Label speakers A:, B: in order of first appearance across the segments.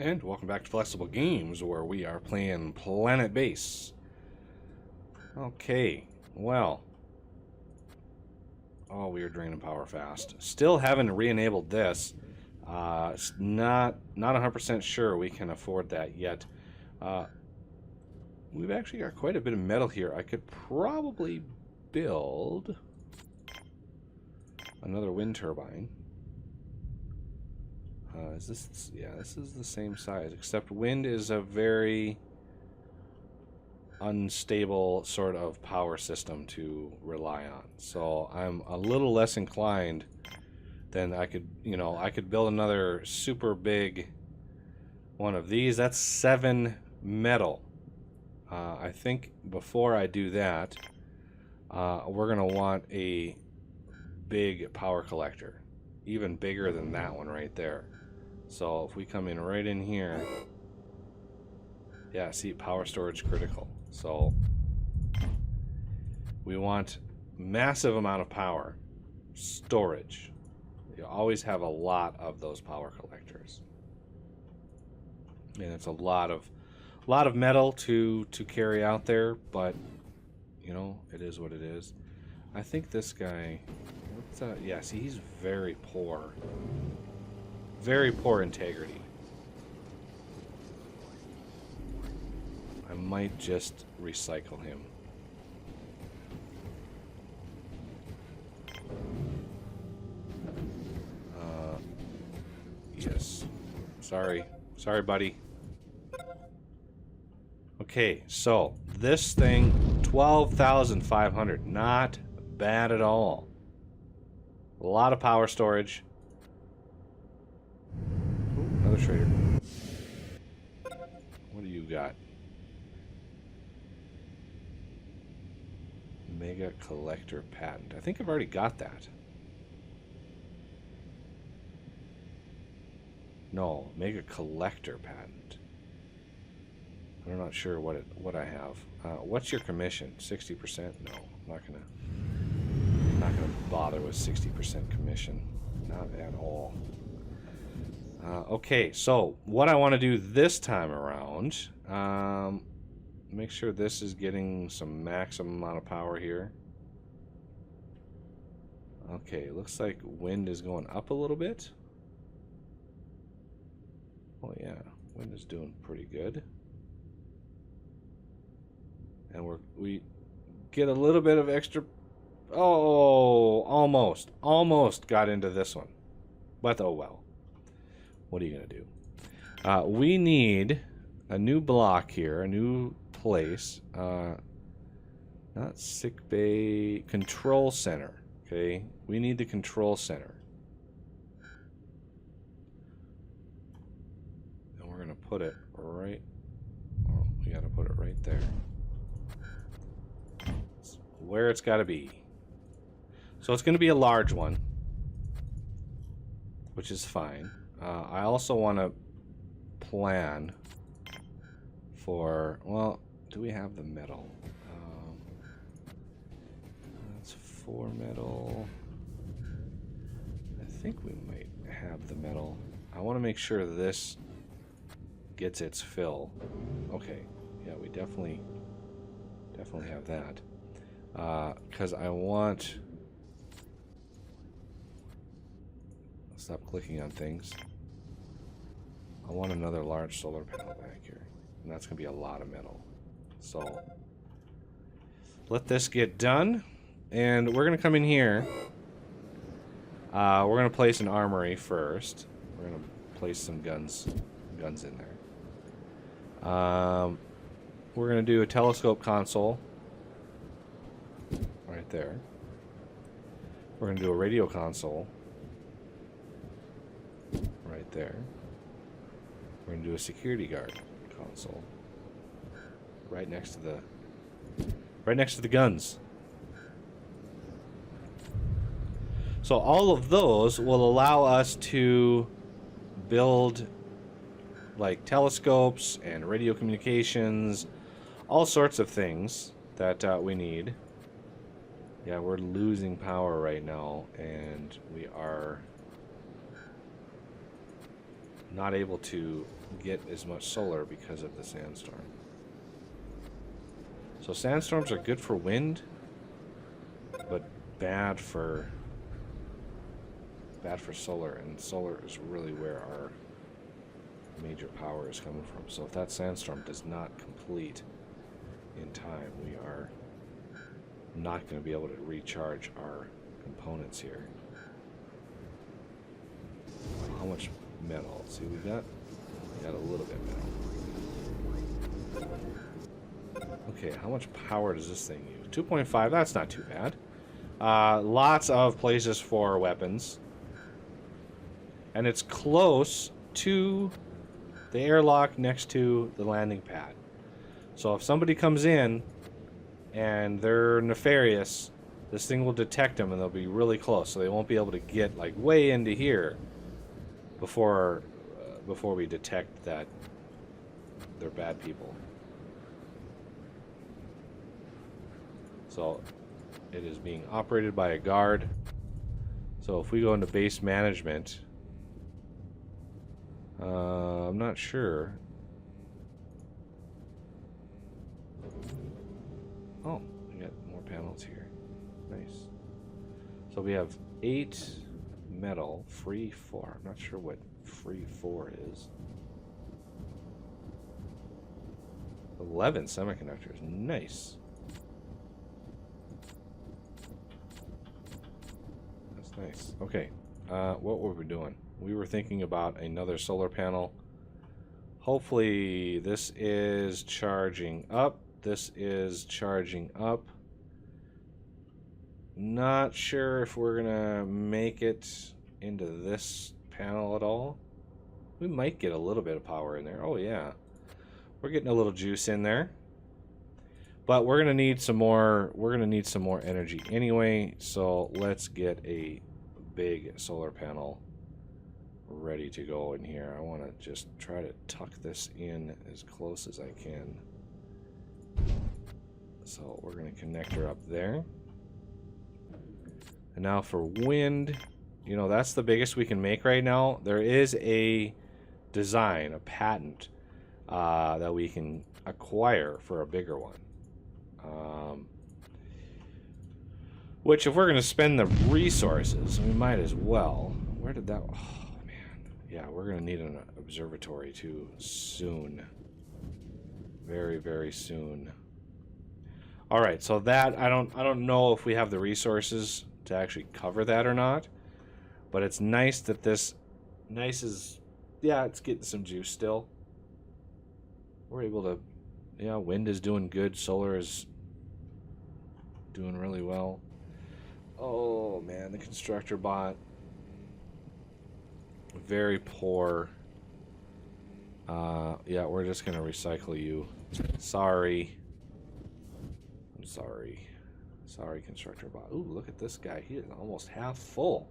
A: And welcome back to Flexible Games, where we are playing PlanetBase. Okay, well. Oh, we are draining power fast. Still haven't re-enabled this. Not 100% sure we can afford that yet. We've actually got quite a bit of metal here. I could probably build another wind turbine. Is this... Yeah, this is the same size, except wind is a very unstable sort of power system to rely on. So I'm a little less inclined than I could, I could build another super big one of these. That's 7 metal. I think before I do that, we're going to want a big power collector. Even bigger than that one right there. So if we come in right in here, yeah, see, power storage critical. So we want massive amount of power storage. You always have a lot of those power collectors, and it's a lot of metal to carry out there. But it is what it is. I think this guy, yeah, see, he's very poor. Very poor integrity. I might just recycle him. Yes. Sorry, buddy. Okay, so this thing, 12,500. Not bad at all. A lot of power storage. Another trader. What do you got? Mega collector patent. I think I've already got that. No, mega collector patent. I'm not sure what I have. What's your commission? 60%? No, I'm not gonna bother with 60% commission. Not at all. Okay, so what I want to do this time around, make sure this is getting some maximum amount of power here. Okay, looks like wind is going up a little bit. Oh yeah, wind is doing pretty good. And we get a little bit of extra. Oh, almost got into this one, but oh well. What are you gonna do? We need a new block here, a new place. Not sick bay, control center. Okay, we need the control center, and we're gonna put it right. Oh, we gotta put it right there. It's where it's gotta be. So it's gonna be a large one, which is fine. I also want to plan for, well, do we have the metal? That's 4 metal. I think we might have the metal. I want to make sure this gets its fill. Okay, yeah, we definitely have that. Because I want... Stop clicking on things. I want another large solar panel back here, and that's going to be a lot of metal. So let this get done, and we're going to come in here. We're going to place an armory first. We're going to place some guns in there. We're going to do a telescope console right there. We're going to do a radio console right there. We're going to do a security guard console right next to the guns. So all of those will allow us to build like telescopes and radio communications, all sorts of things that we need. Yeah, we're losing power right now, and we are not able to get as much solar because of the sandstorm. So sandstorms are good for wind, but bad for solar, and solar is really where our major power is coming from. So if that sandstorm does not complete in time, we are not going to be able to recharge our components here. How much metal? See, we got a little bit metal. Okay, how much power does this thing use? 2.5, that's not too bad. Lots of places for weapons. And it's close to the airlock next to the landing pad. So if somebody comes in and they're nefarious, this thing will detect them and they'll be really close. So they won't be able to get like way into here before we detect that they're bad people. So it is being operated by a guard. So if we go into base management, I'm not sure. Oh, we got more panels here. Nice. So we have 8 metal, free 4. I'm not sure what free 4 is. 11 semiconductors. Nice. That's nice. Okay. What were we doing? We were thinking about another solar panel. Hopefully this is charging up. This is charging up. Not sure if we're gonna make it into this panel at all. We might get a little bit of power in there. Oh yeah. We're getting a little juice in there. But we're gonna need some more energy anyway, so let's get a big solar panel ready to go in here. I want to just try to tuck this in as close as I can. So we're going to connect her up there. And now for wind, you know, that's the biggest we can make right now. There is a design, a patent that we can acquire for a bigger one. Which, if we're going to spend the resources, we might as well. Where did that... Oh, man. Yeah, we're going to need an observatory, too, soon. Very, very soon. All right, so that, I don't know if we have the resources to actually cover that or not. But it's nice that this... Nice is... Yeah, it's getting some juice still. We're able to... Yeah, wind is doing good. Solar is doing really well. Oh, man, the constructor bot. Very poor. Yeah, we're just going to recycle you. Sorry. I'm sorry. Sorry, constructor bot. Ooh, look at this guy. He is almost half full.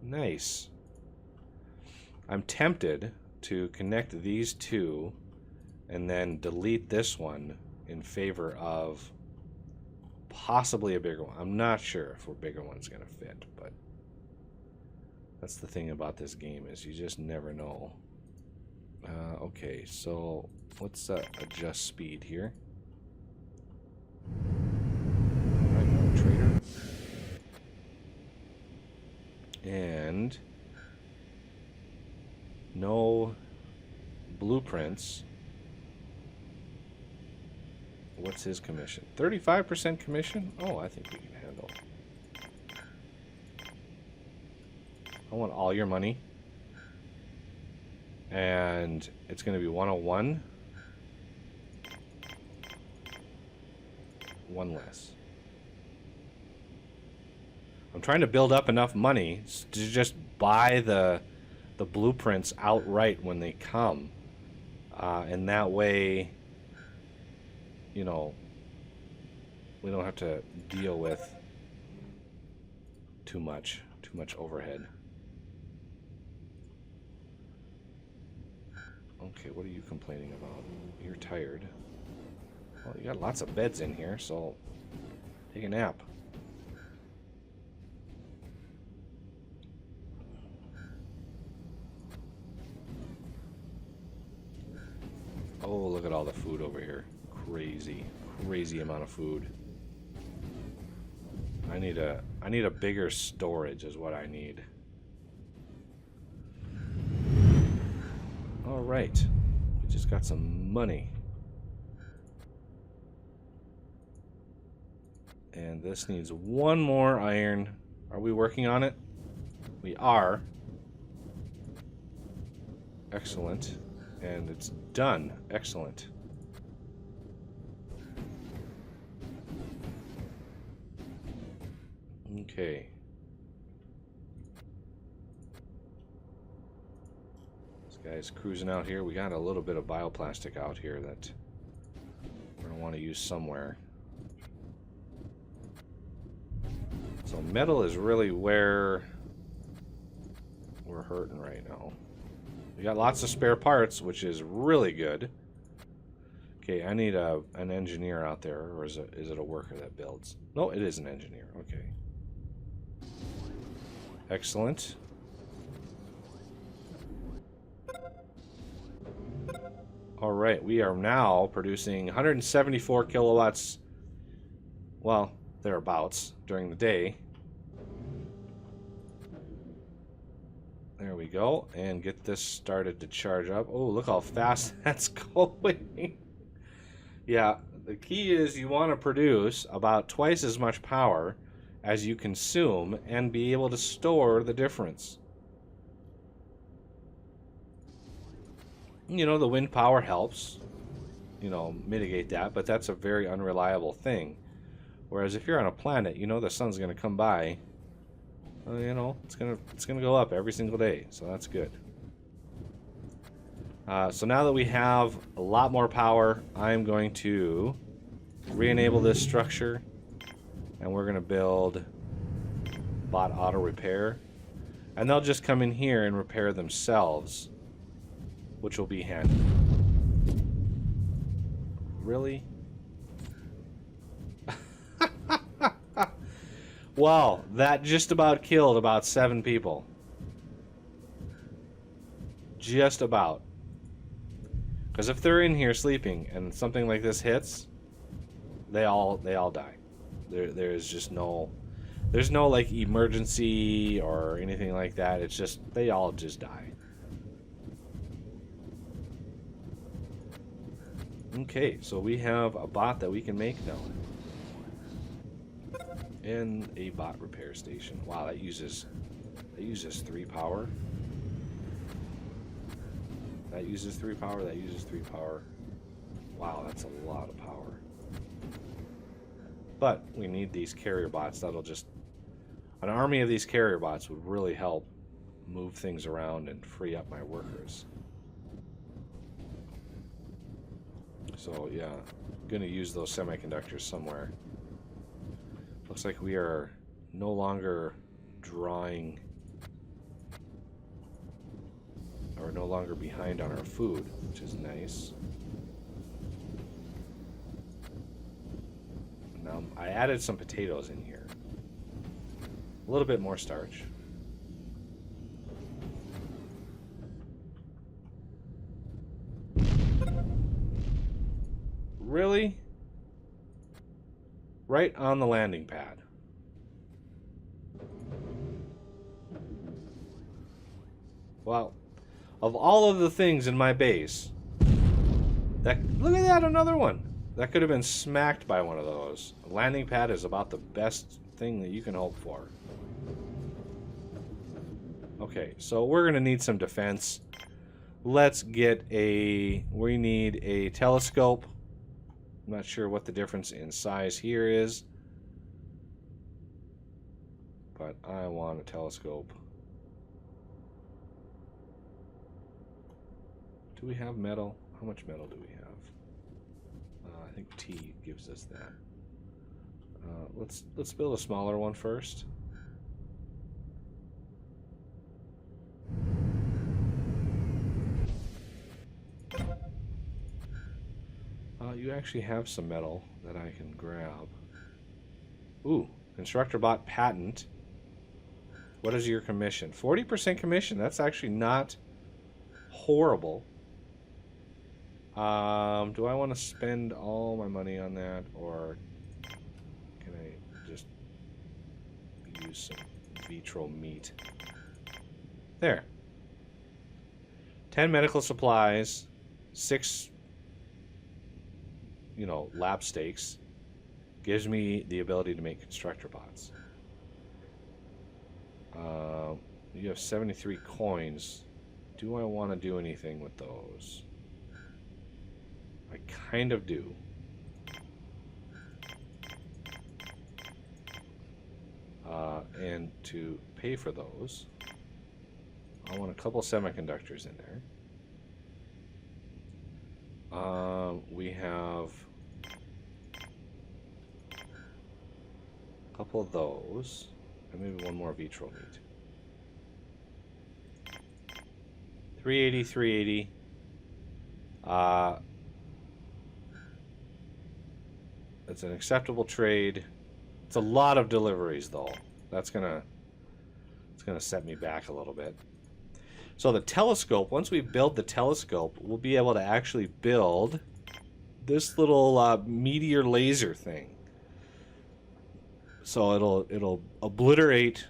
A: Nice. I'm tempted to connect these two and then delete this one in favor of possibly a bigger one. I'm not sure if a bigger one's going to fit, but that's the thing about this game is you just never know. Okay, so let's adjust speed here. Alright, no trader. And no blueprints. What's his commission? 35% commission? Oh, I think we can handle. I want all your money. And it's going to be 101. One less. I'm trying to build up enough money to just buy the blueprints outright when they come. And that way, you know, we don't have to deal with too much overhead. Okay, what are you complaining about? You're tired. Well, you got lots of beds in here, so take a nap. Oh, look at all the food over here. Crazy, crazy amount of food. I need a bigger storage is what I need. All right. We just got some money. And this needs one more iron. Are we working on it? We are. Excellent. And it's done. Excellent. Okay. This guy's cruising out here. We got a little bit of bioplastic out here that we're going to want to use somewhere. So metal is really where we're hurting right now. We got lots of spare parts, which is really good. Okay, I need an engineer out there, or is it a worker that builds? No, it is an engineer. Okay. Excellent. All right, we are now producing 174 kilowatts. Well, thereabouts during the day. There we go, and get this started to charge up. Oh, look how fast that's going. Yeah, the key is you want to produce about twice as much power as you consume and be able to store the difference. You know, the wind power helps, you know, mitigate that, but that's a very unreliable thing. Whereas if you're on a planet, you know the sun's going to come by. You know, it's gonna go up every single day, so that's good. So now that we have a lot more power, I'm going to re-enable this structure, and we're gonna build bot auto repair, and they'll just come in here and repair themselves, which will be handy. Really? Wow, that just about killed about 7 people. Just about. Because if they're in here sleeping and something like this hits, they all die. There's just no, there's no like emergency or anything like that. It's just they all just die. Okay, so we have a bot that we can make now. And a bot repair station. Wow, that uses 3 power. That uses 3 power, that uses 3 power. Wow, that's a lot of power. But we need these carrier bots. That'll just, an army of these carrier bots would really help move things around and free up my workers. So yeah, I'm gonna use those semiconductors somewhere. Looks like we are no longer drawing or no longer behind on our food, which is nice. Now I added some potatoes in here. A little bit more starch. Really? Right on the landing pad. Well, of all of the things in my base, that, look at that, another one. That could have been smacked by one of those. A landing pad is about the best thing that you can hope for. Okay, so we're going to need some defense. Let's get we need a telescope. I'm not sure what the difference in size here is, but I want a telescope. Do we have metal? How much metal do we have? I think T gives us that. Let's build a smaller one first. You actually have some metal that I can grab. Ooh, constructor bot patent. What is your commission? 40% commission. That's actually not horrible. Do I want to spend all my money on that, or can I just use some vitro meat? There. 10 medical supplies, 6, lab steaks. Gives me the ability to make constructor bots. You have 73 coins. Do I want to do anything with those? I kind of do. And to pay for those, I want a couple semiconductors in there. We have a couple of those, and maybe one more vitro meat. 380, 380. It's an acceptable trade. It's a lot of deliveries, though. It's gonna set me back a little bit. So the telescope, once we build the telescope, we'll be able to actually build this little meteor laser thing. So it'll obliterate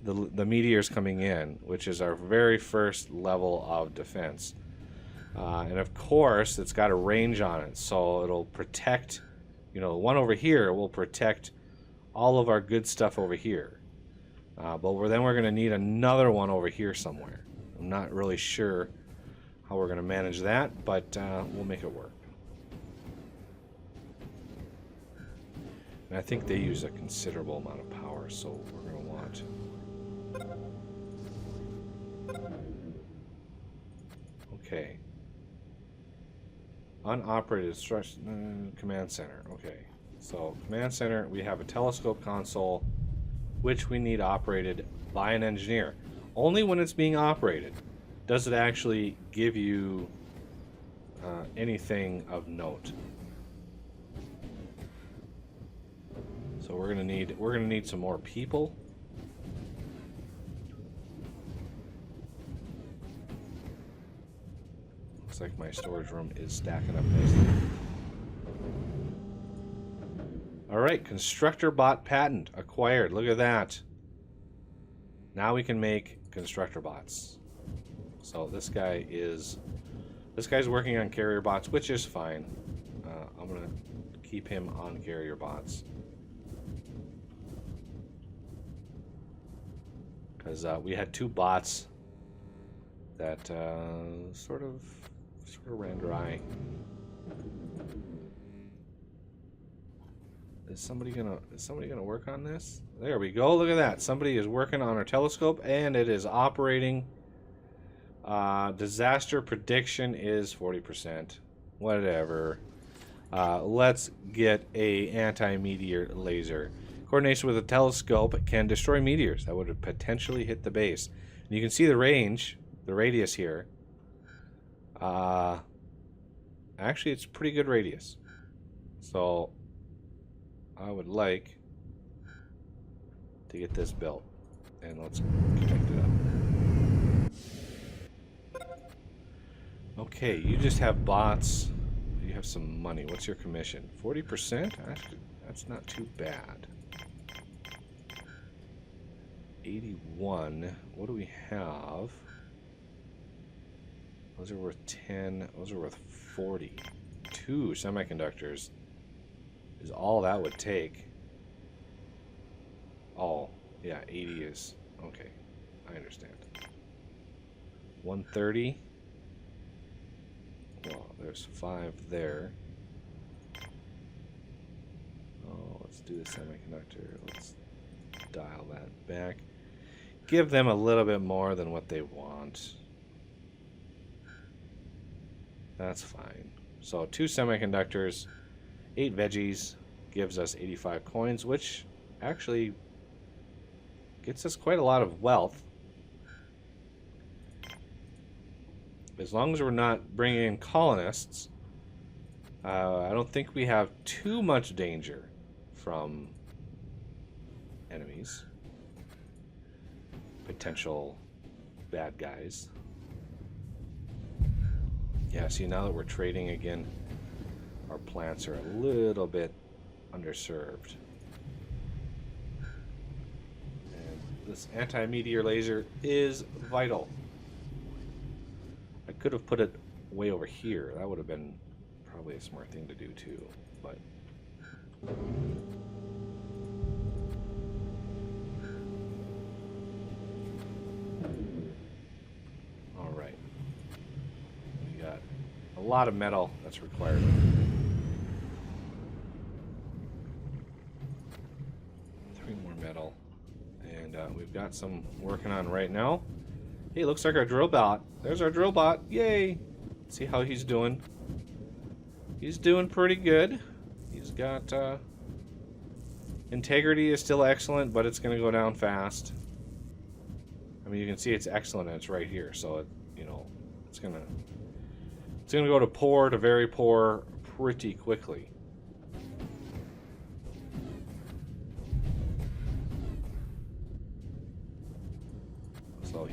A: the meteors coming in, which is our very first level of defense. And of course, it's got a range on it, so it'll protect. The one over here will protect all of our good stuff over here. But then we're going to need another one over here somewhere. I'm not really sure how we're going to manage that, but we'll make it work. And I think they use a considerable amount of power, so we're going to want... Okay. Unoperated command center. Okay. So, command center, we have a telescope console, which we need operated by an engineer. Only when it's being operated does it actually give you anything of note. So we're gonna need some more people. Looks like my storage room is stacking up nicely. Alright, constructor bot patent acquired. Look at that. Now we can make constructor bots. So this guy's working on carrier bots, which is fine. I'm gonna keep him on carrier bots. Because we had 2 bots that sort of ran dry. Is somebody gonna work on this? There we go. Look at that. Somebody is working on our telescope, and it is operating. Disaster prediction is 40%. Whatever. Let's get a anti-meteor laser. Coordination with a telescope can destroy meteors that would potentially hit the base. And you can see the range, the radius here. Actually, it's a pretty good radius. So I would like to get this built, and let's connect it up. Okay, you just have bots. You have some money. What's your commission? 40%? Actually, that's not too bad. 81. What do we have? Those are worth 10. Those are worth 40. 2 semiconductors is all that would take. Oh, yeah, 80 is... Okay, I understand. 130. Well, there's 5 there. Oh, let's do the semiconductor. Let's dial that back. Give them a little bit more than what they want. That's fine. So 2 semiconductors, 8 veggies gives us 85 coins, which actually gets us quite a lot of wealth. As long as we're not bringing in colonists, I don't think we have too much danger from enemies. Potential bad guys. Yeah, see, now that we're trading again, our plants are a little bit underserved. And this anti-meteor laser is vital. I could have put it way over here. That would have been probably a smart thing to do too, but... Alright. We got a lot of metal that's required. 3 more metal. And we've got some working on right now. Hey, looks like our drill bot. There's our drill bot. Yay! See how he's doing. He's doing pretty good. He's got integrity is still excellent, but it's going to go down fast. I mean, you can see it's excellent and it's right here. So it, you know, it's going to go to poor to very poor pretty quickly. So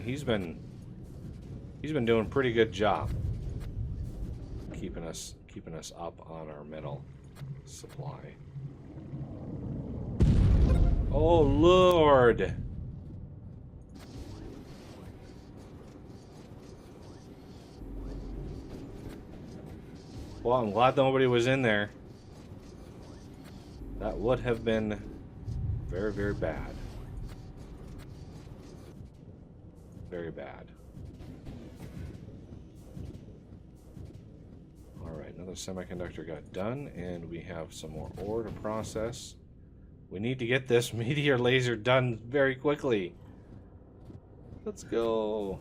A: he's been doing a pretty good job keeping us up on our metal supply. Oh Lord! Well, I'm glad nobody was in there. That would have been very, very bad. Very bad. Alright, another semiconductor got done, and we have some more ore to process. We need to get this meteor laser done very quickly. Let's go.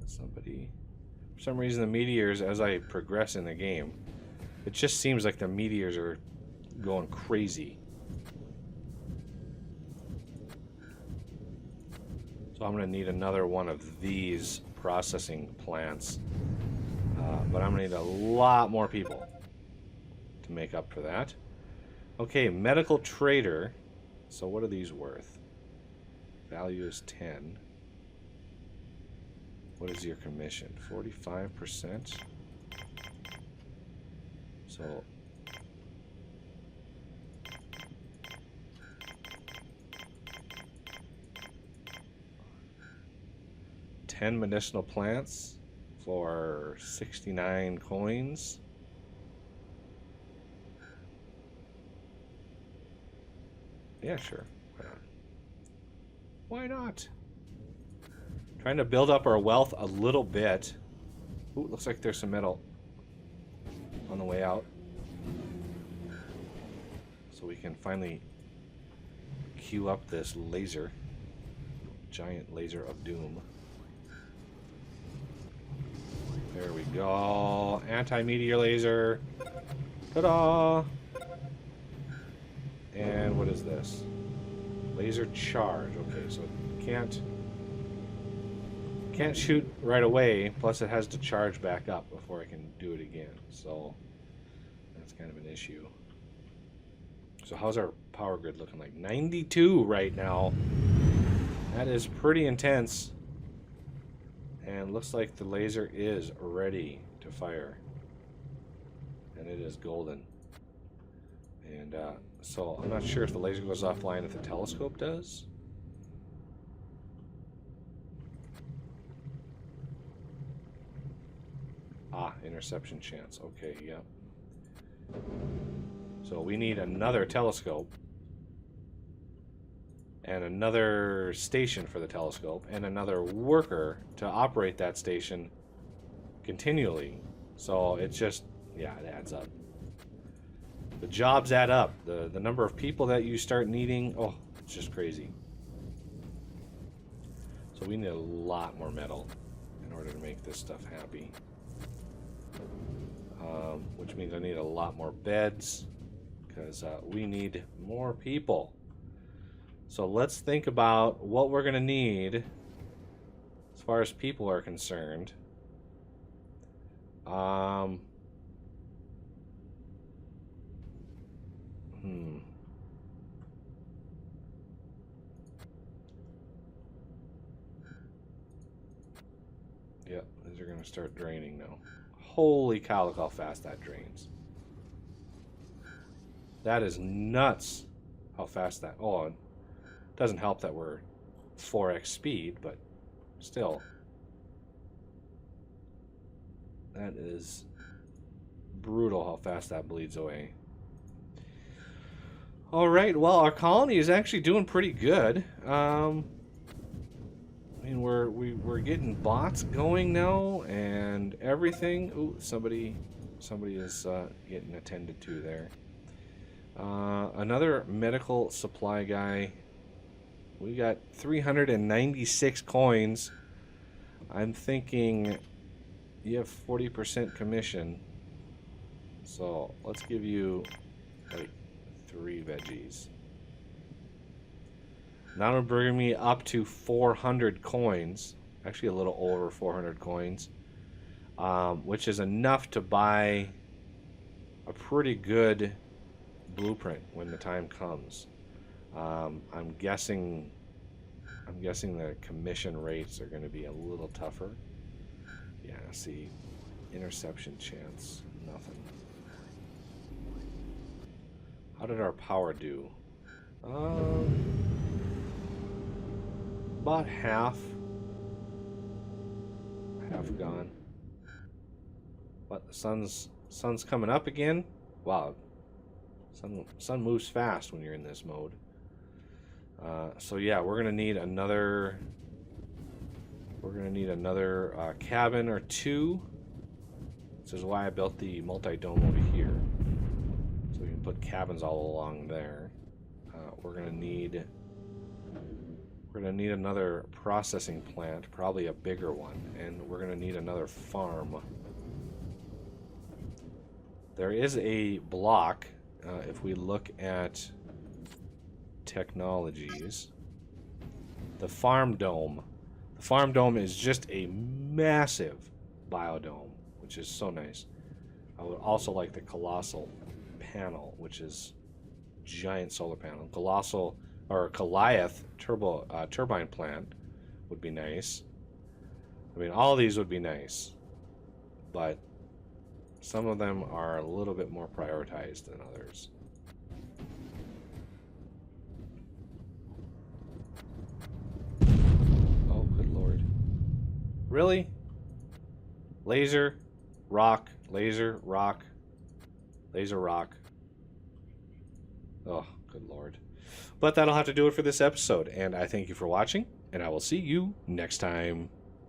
A: Somebody... For some reason, the meteors, as I progress in the game, it just seems like the meteors are going crazy. So I'm going to need another one of these processing plants. But I'm going to need a lot more people to make up for that. Okay, medical trader. So what are these worth? Value is 10. What is your commission? 45%? So... $10 medicinal plants for 69 coins. Yeah, sure. Why not? Why not? Trying to build up our wealth a little bit. Ooh, looks like there's some metal on the way out. So we can finally queue up this laser. Giant laser of doom. There we go. Anti-meteor laser. Ta-da! And what is this? Laser charge. Okay, so it can't shoot right away, plus it has to charge back up before I can do it again. So that's kind of an issue. So how's our power grid looking like? 92 right now. That is pretty intense. And looks like the laser is ready to fire. And it is golden. And so I'm not sure if the laser goes offline if the telescope does. Ah, interception chance. Okay, yeah. So we need another telescope. And another station for the telescope, and another worker to operate that station continually. So it's just, yeah, it adds up. The jobs add up. The number of people that you start needing, oh, it's just crazy. So we need a lot more metal in order to make this stuff happy. Which means I need a lot more beds, because we need more people. So let's think about what we're going to need as far as people are concerned. Yep, these are going to start draining now. Holy cow, look how fast that drains. That is nuts how fast that... Oh, it doesn't help that we're 4x speed, but still. That is brutal how fast that bleeds away. Alright, well, our colony is actually doing pretty good. I mean, we're getting bots going now and everything. Ooh, somebody is getting attended to there. Another medical supply guy. We got 396 coins. I'm thinking you have 40% commission. So let's give you like 3 veggies. That'll bring me up to 400 coins. Actually, a little over 400 coins. Which is enough to buy a pretty good blueprint when the time comes. I'm guessing the commission rates are going to be a little tougher. Yeah, see, interception chance, nothing. How did our power do? About half gone. But the sun's coming up again. Wow, sun moves fast when you're in this mode. So yeah, we're gonna need another cabin or 2. This is why I built the multi-dome over here, so we can put cabins all along there. We're gonna need another processing plant, probably a bigger one, and we're gonna need another farm. There is a block, if we look at technologies, the farm dome. The farm dome is just a massive biodome, which is so nice. I would also like the colossal panel, which is giant solar panel. Colossal or Goliath turbine plant would be nice. I mean, all of these would be nice, but some of them are a little bit more prioritized than others. Oh, good lord. Really? Laser, rock, laser, rock, laser, rock. Oh, good lord. But that'll have to do it for this episode, and I thank you for watching, and I will see you next time.